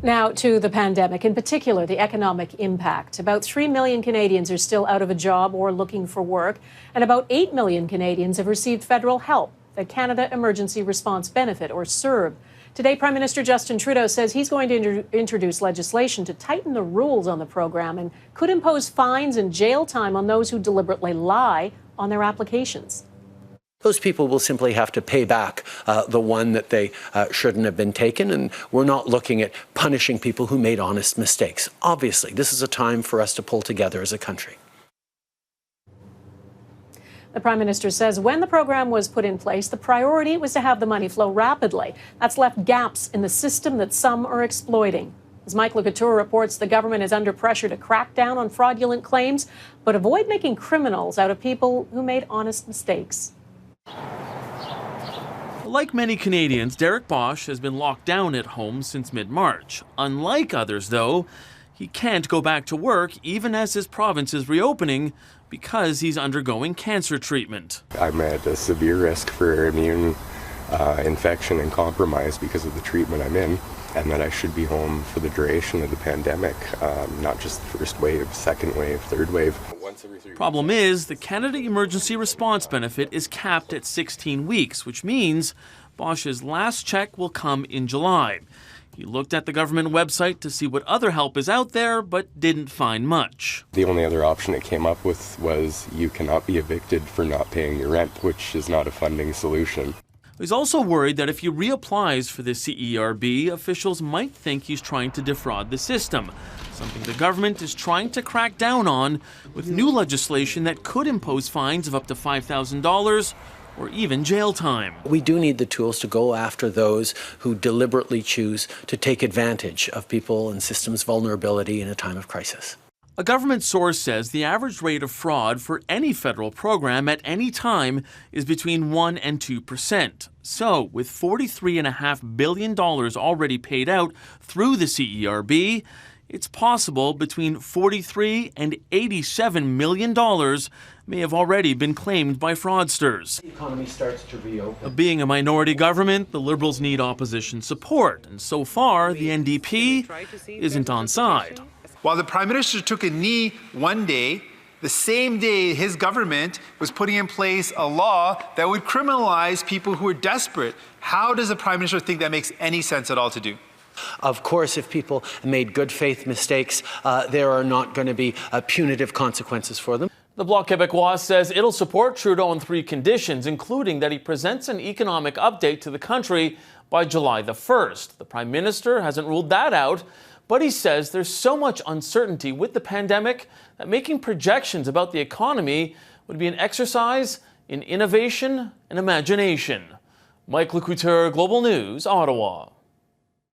Now to the pandemic, in particular, the economic impact. About 3 million Canadians are still out of a job or looking for work, and about 8 million Canadians have received federal help, the Canada Emergency Response Benefit, or CERB. Today, Prime Minister Justin Trudeau says he's going to introduce legislation to tighten the rules on the program and could impose fines and jail time on those who deliberately lie on their applications. Those people will simply have to pay back the one that they shouldn't have been taken, and we're not looking at punishing people who made honest mistakes. Obviously, this is a time for us to pull together as a country. The Prime Minister says when the program was put in place, the priority was to have the money flow rapidly. That's left gaps in the system that some are exploiting. As Mike Le Couteur reports, the government is under pressure to crack down on fraudulent claims, but avoid making criminals out of people who made honest mistakes. Like many Canadians, Derek Bosch has been locked down at home since mid-March. Unlike others, though, he can't go back to work even as his province is reopening because he's undergoing cancer treatment. I'm at a severe risk for immune infection and compromise because of the treatment I'm in, and that I should be home for the duration of the pandemic, not just the first wave, second wave, third wave. Problem is, the Canada Emergency Response Benefit is capped at 16 weeks, which means Bosch's last check will come in July. He looked at the government website to see what other help is out there, but didn't find much. The only other option it came up with was you cannot be evicted for not paying your rent, which is not a funding solution. He's also worried that if he reapplies for the CERB, officials might think he's trying to defraud the system, something the government is trying to crack down on with new legislation that could impose fines of up to $5,000 or even jail time. We do need the tools to go after those who deliberately choose to take advantage of people and systems vulnerability in a time of crisis. A government source says the average rate of fraud for any federal program at any time is between 1% and 2%. So, with $43.5 billion already paid out through the CERB, it's possible between $43 and $87 million may have already been claimed by fraudsters. The economy starts to reopen. Being a minority government, the Liberals need opposition support, and so far the NDP isn't on side. While the Prime Minister took a knee one day, the same day his government was putting in place a law that would criminalize people who are desperate. How does the Prime Minister think that makes any sense at all to do? Of course, if people made good faith mistakes, there are not going to be punitive consequences for them. The Bloc Québécois says it'll support Trudeau on 3 conditions, including that he presents an economic update to the country by July the 1st. The Prime Minister hasn't ruled that out, but he says there's so much uncertainty with the pandemic that making projections about the economy would be an exercise in innovation and imagination. Mike Le Couteur, Global News, Ottawa.